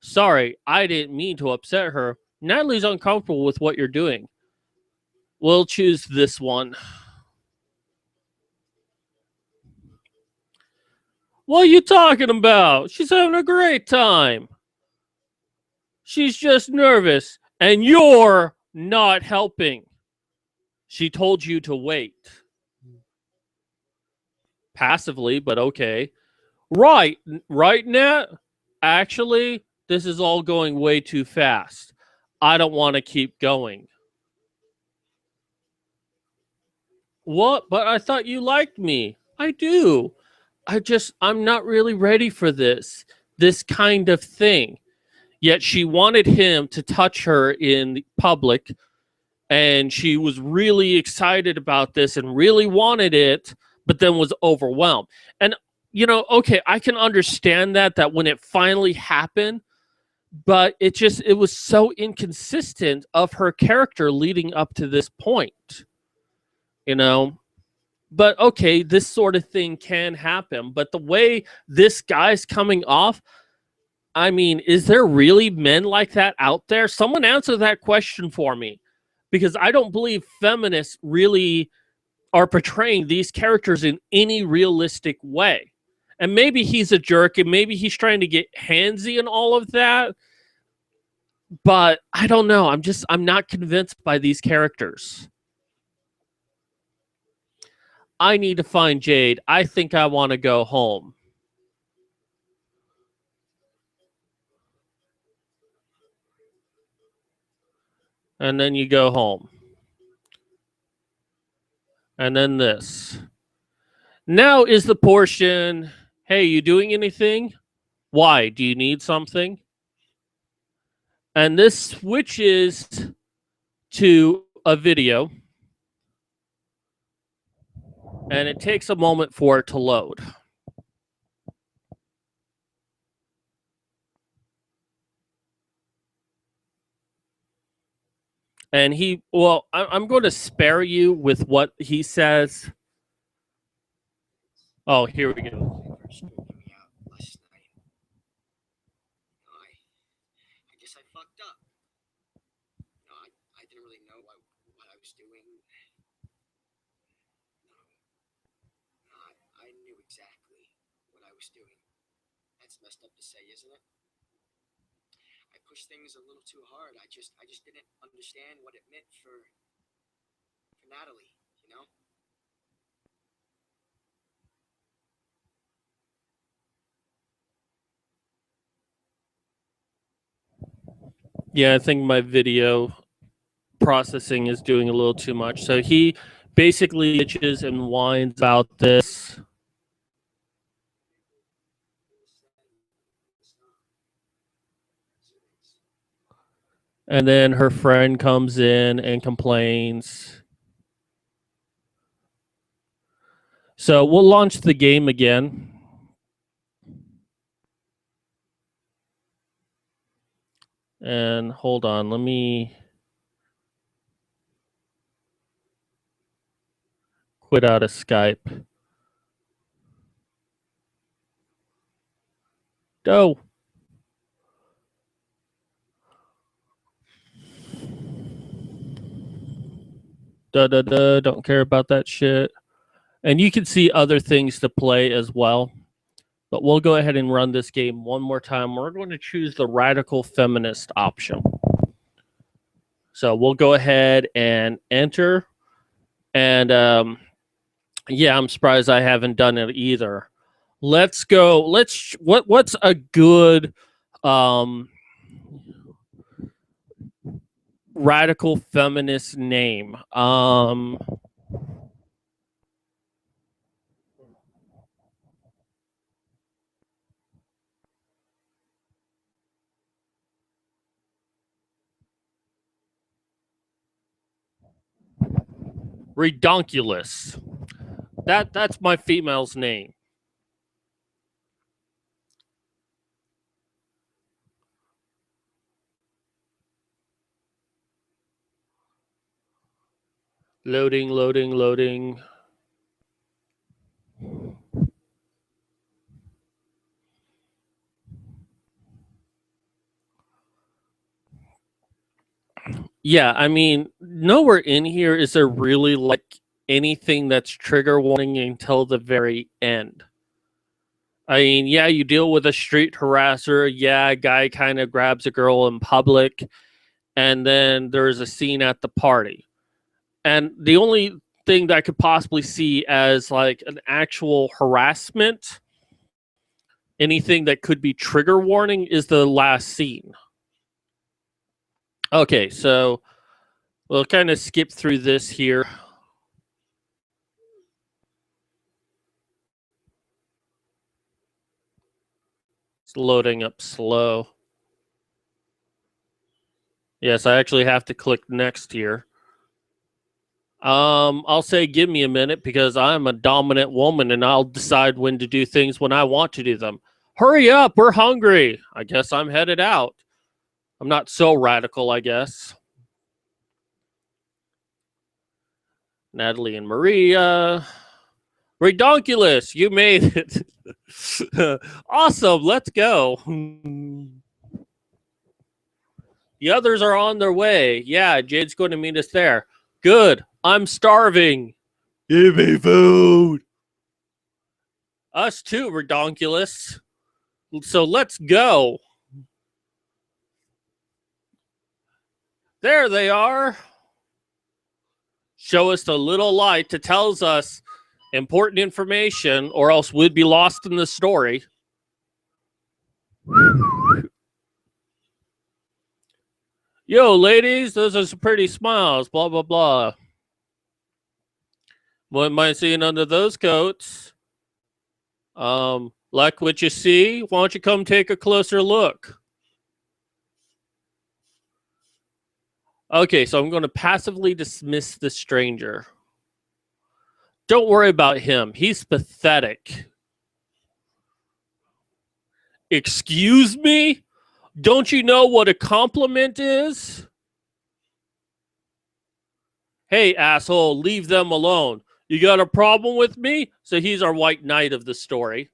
Sorry, I didn't mean to upset her. Natalie's uncomfortable with what you're doing. We'll choose this one. What are you talking about? She's having a great time. She's just nervous, and you're not helping. She told you to wait. Passively, but okay. Right, right, Nat? Actually, this is all going way too fast. I don't want to keep going. What? But I thought you liked me. I do. I'm not really ready for this kind of thing. Yet she wanted him to touch her in public, and she was really excited about this and really wanted it, but then was overwhelmed. And okay, I can understand that when it finally happened, but it was so inconsistent of her character leading up to this point, you know. But okay, this sort of thing can happen, but the way this guy's coming off, I mean, is there really men like that out there? Someone answer that question for me, because I don't believe feminists really are portraying these characters in any realistic way. And maybe he's a jerk and maybe he's trying to get handsy and all of that, but I don't know. I'm not convinced by these characters. I need to find Jade. I think I want to go home. And then you go home. And then this. Now is the portion. Hey, you doing anything? Why? Do you need something? And this switches to a video. And it takes a moment for it to load. And I'm going to spare you with what he says. Oh, here we go. exactly what I was doing. That's messed up to say, isn't it? I pushed things a little too hard. I just didn't understand what it meant for Natalie, you know? Yeah, I think my video processing is doing a little too much. So he basically bitches and whines about this. And then her friend comes in and complains. So we'll launch the game again. And hold on, let me quit out of Skype. Go. Don't care about that shit. And you can see other things to play as well. But we'll go ahead and run this game one more time. We're going to choose the radical feminist option. So we'll go ahead and enter. And yeah, I'm surprised I haven't done it either. Let's go. What's a good radical feminist name? Redonkulous. That's my female's name. Loading. Yeah, I mean, nowhere in here is there really like anything that's trigger warning until the very end. I mean, yeah, you deal with a street harasser. Yeah, a guy kind of grabs a girl in public, and then there's a scene at the party. And the only thing that I could possibly see as like an actual harassment, anything that could be trigger warning, is the last scene. Okay, so we'll kind of skip through this here. It's loading up slow. Yes, I actually have to click next here. I'll say give me a minute because I'm a dominant woman and I'll decide when to do things when I want to do them. Hurry up, we're hungry. I guess I'm headed out. I'm not so radical, I guess. Natalie and Maria. Redonkulous, you made it. Awesome, let's go. The others are on their way. Yeah, Jade's going to meet us there. Good. I'm starving. Give me food. Us too, redonkulous. So let's go. There they are. Show us the little light that tells us important information, or else we'd be lost in the story. Yo, ladies, those are some pretty smiles. Blah, blah, blah. What am I seeing under those coats? Like what you see? Why don't you come take a closer look? Okay, so I'm going to passively dismiss the stranger. Don't worry about him. He's pathetic. Excuse me? Don't you know what a compliment is? Hey, asshole, leave them alone. You got a problem with me? So he's our white knight of the story,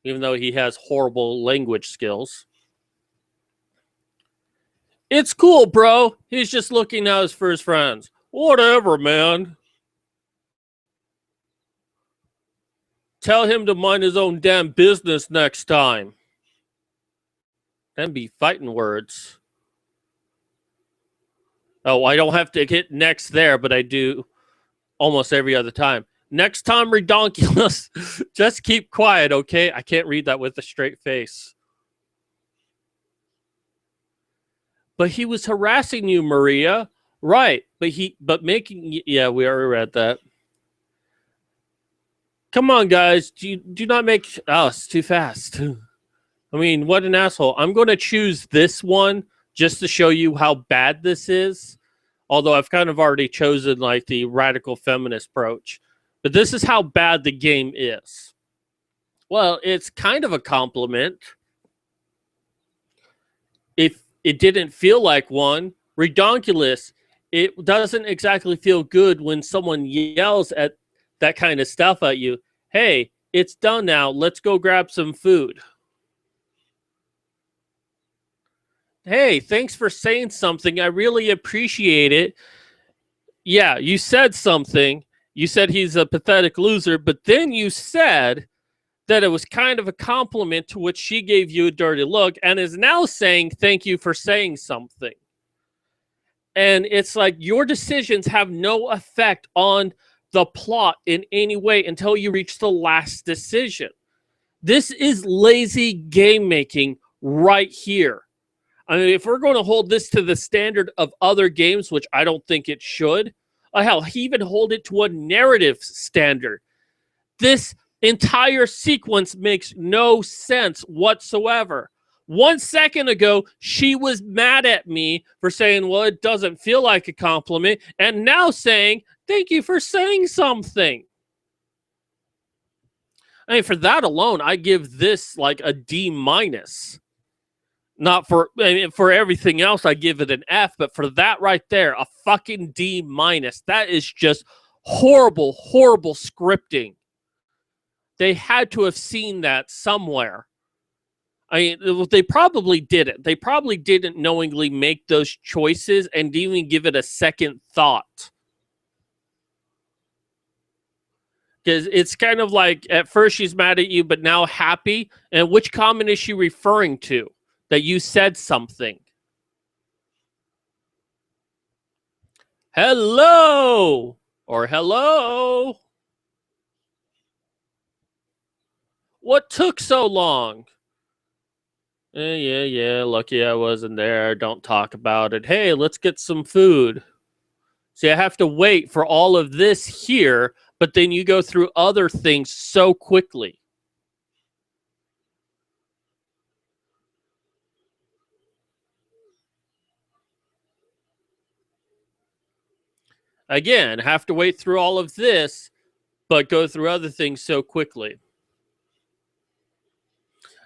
even though he has horrible language skills. It's cool, bro. He's just looking out for his friends. Whatever, man. Tell him to mind his own damn business next time. Them be fighting words. Oh, I don't have to hit next there, but I do almost every other time. Next time, redonkulous. Just keep quiet, okay? I can't read that with a straight face. But he was harassing you, Maria. Right. But making, yeah, we already read that. Come on, guys. Do not make, oh, it's too fast. I mean, what an asshole. I'm going to choose this one just to show you how bad this is. Although I've kind of already chosen like the radical feminist approach. But this is how bad the game is. Well, it's kind of a compliment. If it didn't feel like one, redonkulous, it doesn't exactly feel good when someone yells at that kind of stuff at you. Hey, it's done now. Let's go grab some food. Hey, thanks for saying something. I really appreciate it. Yeah, you said something. You said he's a pathetic loser, but then you said that it was kind of a compliment, to which she gave you a dirty look and is now saying thank you for saying something. And it's like your decisions have no effect on the plot in any way until you reach the last decision. This is lazy game making right here. I mean, if we're going to hold this to the standard of other games, which I don't think it should, hell, even hold it to a narrative standard. This entire sequence makes no sense whatsoever. 1 second ago, she was mad at me for saying, well, it doesn't feel like a compliment, and now saying, thank you for saying something. I mean, for that alone, I give this like a D minus. Not for, I mean, for everything else, I give it an F, but for that right there, a fucking D minus. That is just horrible, horrible scripting. They had to have seen that somewhere. I mean, they probably didn't. They probably didn't knowingly make those choices and didn't even give it a second thought. Because it's kind of like, at first she's mad at you, but now happy. And which comment is she referring to? That you said something. Hello! Or hello! What took so long? Yeah, lucky I wasn't there. Don't talk about it. Hey, let's get some food. See, I have to wait for all of this here, but then you go through other things so quickly. Again, have to wait through all of this, but go through other things so quickly.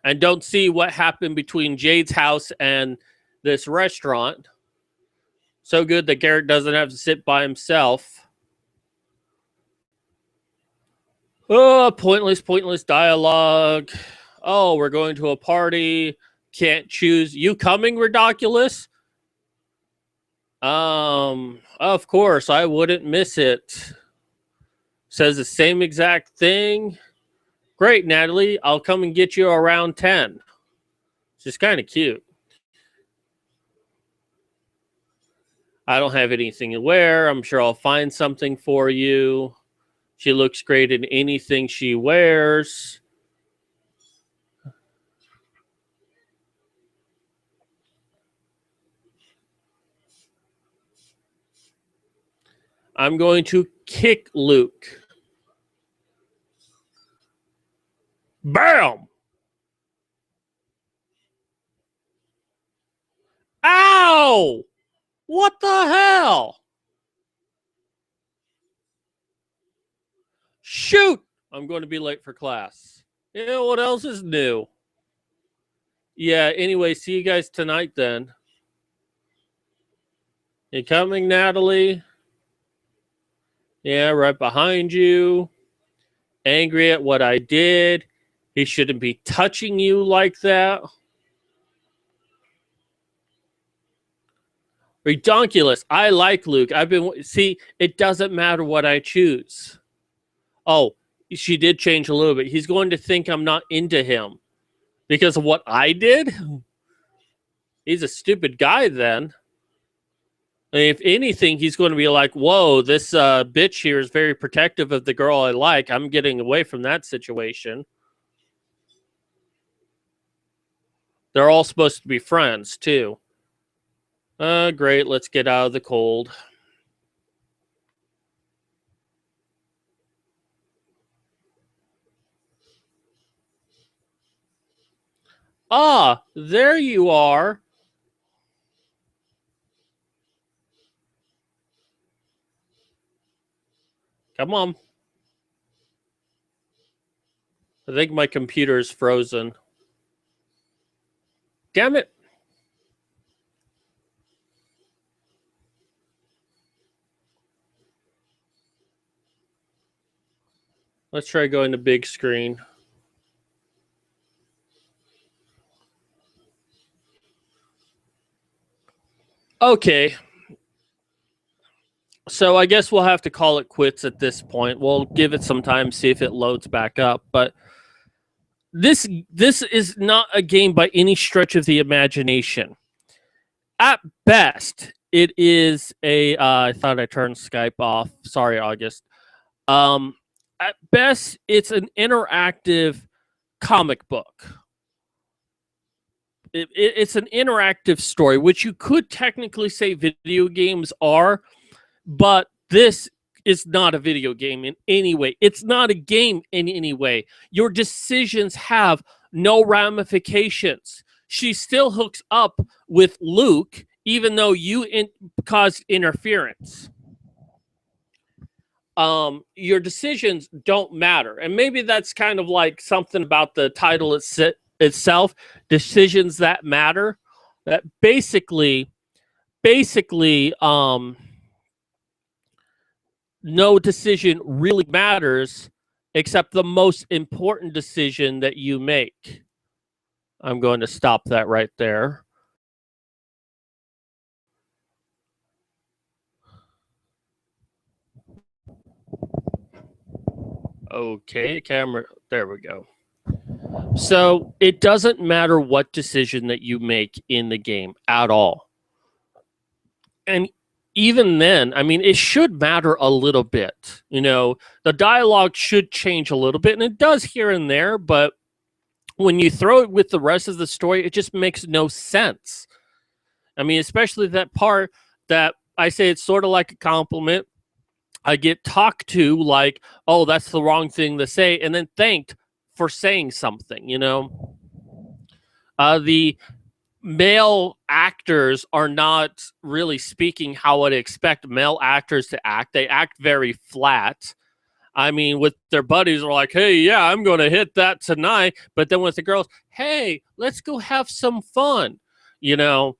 And don't see what happened between Jade's house and this restaurant. So good that Garrett doesn't have to sit by himself. Oh, pointless dialogue. Oh, we're going to a party. Can't choose. You coming, Ridiculous? Of course, I wouldn't miss it. Says the same exact thing. Great, Natalie. I'll come and get you around 10. She's kind of cute. I don't have anything to wear. I'm sure I'll find something for you. She looks great in anything she wears. I'm going to kick Luke. Bam! Ow! What the hell? Shoot! I'm going to be late for class. You know what else is new? Yeah, anyway, see you guys tonight then. You coming, Natalie? Yeah, right behind you. Angry at what I did. He shouldn't be touching you like that. Redonkulous. I like Luke. See, it doesn't matter what I choose. Oh, she did change a little bit. He's going to think I'm not into him because of what I did. He's a stupid guy then. If anything, he's going to be like, whoa, this bitch here is very protective of the girl I like. I'm getting away from that situation. They're all supposed to be friends, too. Great, let's get out of the cold. Ah, there you are. Come on. I think my computer is frozen. Damn it. Let's try going to big screen. Okay. So I guess we'll have to call it quits at this point. We'll give it some time, see if it loads back up. But this is not a game by any stretch of the imagination. At best, it is a. I thought I turned Skype off. Sorry, August. At best, it's an interactive comic book. It's an interactive story, which you could technically say video games are, but this is not a video game in any way. It's not a game in any way. Your decisions have no ramifications. She still hooks up with Luke, even though you caused interference. Your decisions don't matter. And maybe that's kind of like something about the title itself, decisions that matter. That basically, no decision really matters except the most important decision that you make. I'm going to stop that right there. Okay, camera, there we go. So it doesn't matter what decision that you make in the game at all. And even then, I mean, it should matter a little bit. You know, the dialogue should change a little bit, and it does here and there, but when you throw it with the rest of the story, it just makes no sense. I mean, especially that part that I say it's sort of like a compliment. I get talked to like, oh, that's the wrong thing to say, and then thanked for saying something, you know? The male actors are not really speaking how I'd expect male actors to act. They act very flat. I mean, with their buddies are like, hey, yeah, I'm going to hit that tonight. But then with the girls, hey, let's go have some fun. You know,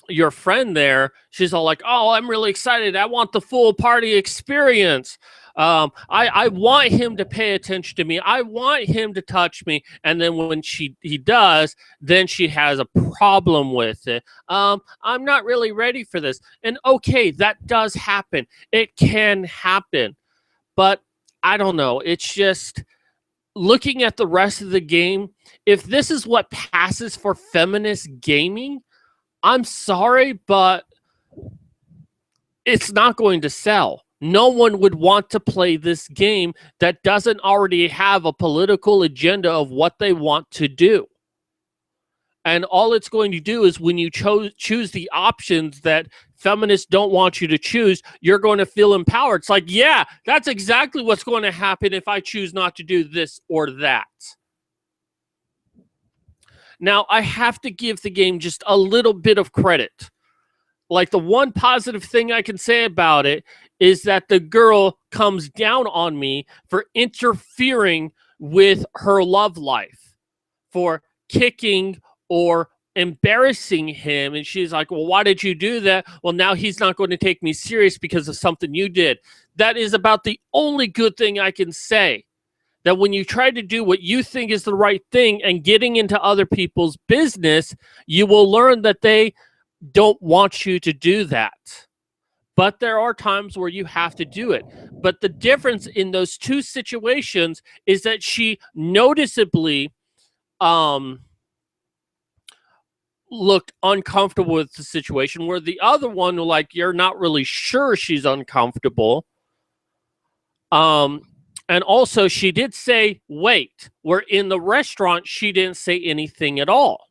your friend there, she's all like, oh, I'm really excited. I want the full party experience. I want him to pay attention to me. I want him to touch me. And then when he does, then she has a problem with it. I'm not really ready for this. And okay, that does happen. It can happen. But I don't know. It's just looking at the rest of the game. If this is what passes for feminist gaming, I'm sorry, but it's not going to sell. No one would want to play this game that doesn't already have a political agenda of what they want to do. And all it's going to do is when you choose the options that feminists don't want you to choose, you're going to feel empowered. It's like, yeah, that's exactly what's going to happen if I choose not to do this or that. Now, I have to give the game just a little bit of credit. Like, the one positive thing I can say about it is that the girl comes down on me for interfering with her love life, for kicking or embarrassing him. And she's like, well, why did you do that? Well, now he's not going to take me serious because of something you did. That is about the only good thing I can say. That when you try to do what you think is the right thing and getting into other people's business, you will learn that they don't want you to do that. but there are times where you have to do it. But the difference in those two situations is that she noticeably looked uncomfortable with the situation, where the other one, like, you're not really sure she's uncomfortable. And also she did say wait, where in the restaurant she didn't say anything at all.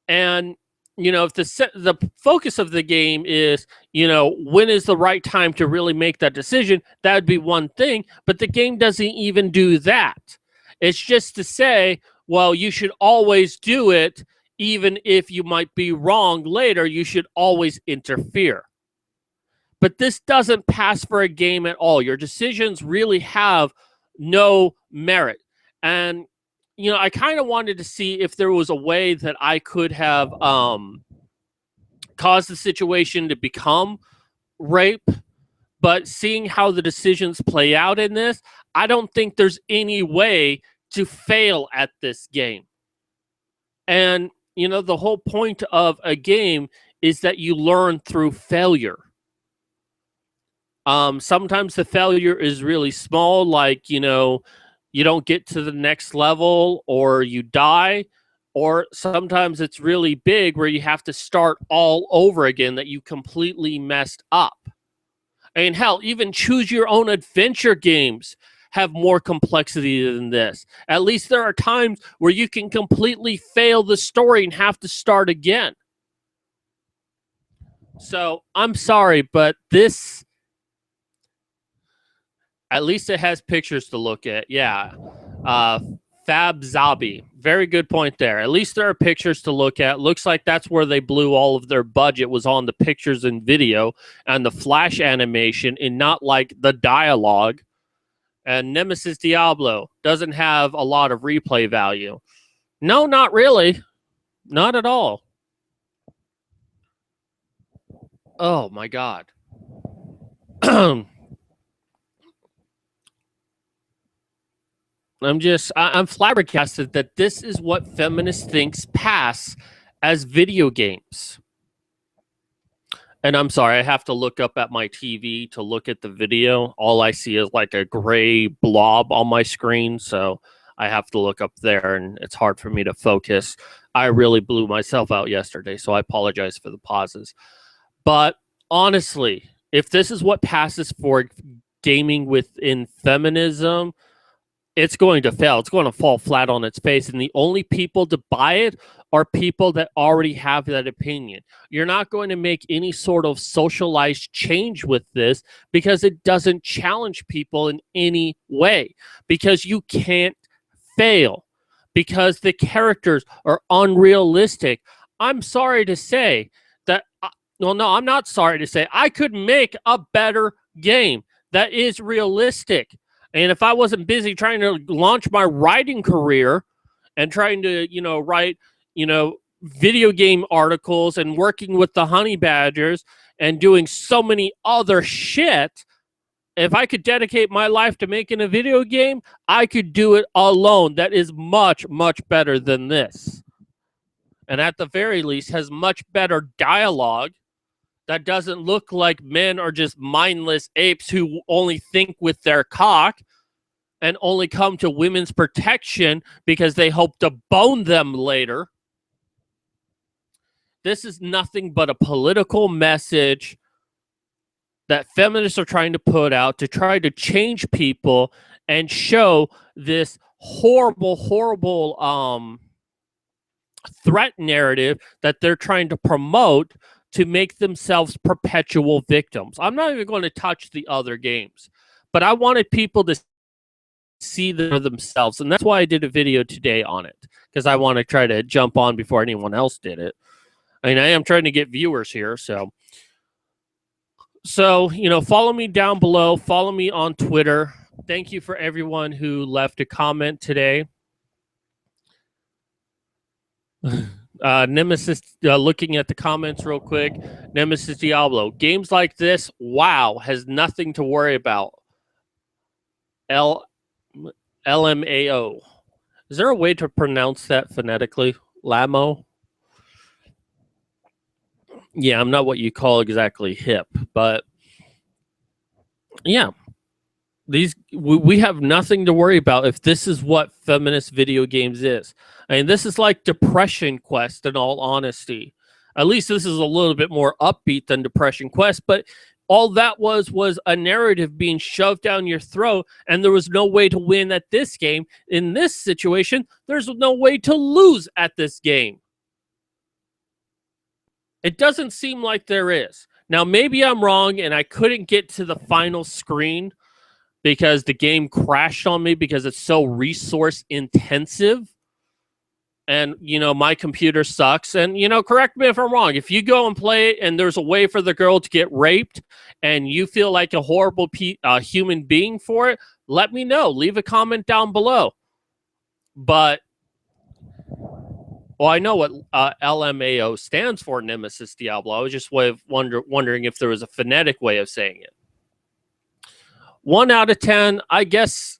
And if the focus of the game is, when is the right time to really make that decision, that would be one thing. But the game doesn't even do that. It's just to say, well, you should always do it, even if you might be wrong later. You should always interfere. But this doesn't pass for a game at all. Your decisions really have no merit. And I kind of wanted to see if there was a way that I could have caused the situation to become rape. But seeing how the decisions play out in this, I don't think there's any way to fail at this game. And, the whole point of a game is that you learn through failure. Sometimes the failure is really small, like, you don't get to the next level or you die. Or sometimes it's really big where you have to start all over again, that you completely messed up. And hell, even choose your own adventure games have more complexity than this. At least there are times where you can completely fail the story and have to start again. So I'm sorry, but this, at least it has pictures to look at. Yeah. Fab Zabi. Very good point there. At least there are pictures to look at. Looks like that's where they blew all of their budget, was on the pictures and video and the flash animation, and not like the dialogue. And Nemesis Diablo doesn't have a lot of replay value. No, not really. Not at all. Oh my God. I'm flabbergasted that this is what Feminist thinks pass as video games. And I'm sorry, I have to look up at my TV to look at the video. All I see is like a gray blob on my screen, so I have to look up there, and it's hard for me to focus. I really blew myself out yesterday, so I apologize for the pauses. But honestly, if this is what passes for gaming within feminism, it's going to fail. It's going to fall flat on its face. And the only people to buy it are people that already have that opinion. You're not going to make any sort of socialized change with this, because it doesn't challenge people in any way, because you can't fail, because the characters are unrealistic. I'm sorry to say that, well, no, I'm not sorry to say, I could make a better game that is realistic. And if I wasn't busy trying to launch my writing career and trying to, write, video game articles and working with the honey badgers and doing so many other shit, if I could dedicate my life to making a video game, I could do it alone. That is much, much better than this. And at the very least has much better dialogue that doesn't look like men are just mindless apes who only think with their cock and only come to women's protection because they hope to bone them later. This is nothing but a political message that feminists are trying to put out to try to change people and show this horrible, horrible threat narrative that they're trying to promote to make themselves perpetual victims. I'm not even going to touch the other games, but I wanted people to see them themselves, and that's why I did a video today on it, because I want to try to jump on before anyone else did it. I mean, I am trying to get viewers here, so follow me down below, follow me on Twitter. Thank you for everyone who left a comment today. Nemesis, looking at the comments real quick. Nemesis Diablo, games like this, wow, has nothing to worry about. LMAO. Is there a way to pronounce that phonetically? Lamo? Yeah, I'm not what you call exactly hip, but yeah, we have nothing to worry about if this is what feminist video games is. I mean, this is like Depression Quest in all honesty. At least this is a little bit more upbeat than Depression Quest, but all that was a narrative being shoved down your throat, and there was no way to win at this game. In this situation, there's no way to lose at this game. It doesn't seem like there is. Now, maybe I'm wrong and I couldn't get to the final screen because the game crashed on me because it's so resource intensive. And, my computer sucks. And, correct me if I'm wrong. If you go and play it and there's a way for the girl to get raped and you feel like a horrible human being for it, let me know. Leave a comment down below. But, well, I know what LMAO stands for, Nemesis Diablo. I was just wondering if there was a phonetic way of saying it. 1 out of 10, I guess,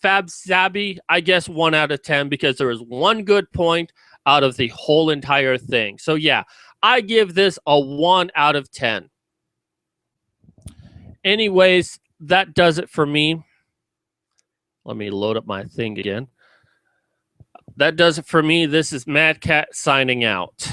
Fab Sabby, I guess 1 out of 10 because there was one good point out of the whole entire thing. So, yeah, I give this a 1 out of 10. Anyways, that does it for me. Let me load up my thing again. That does it for me. This is Mad Cat signing out.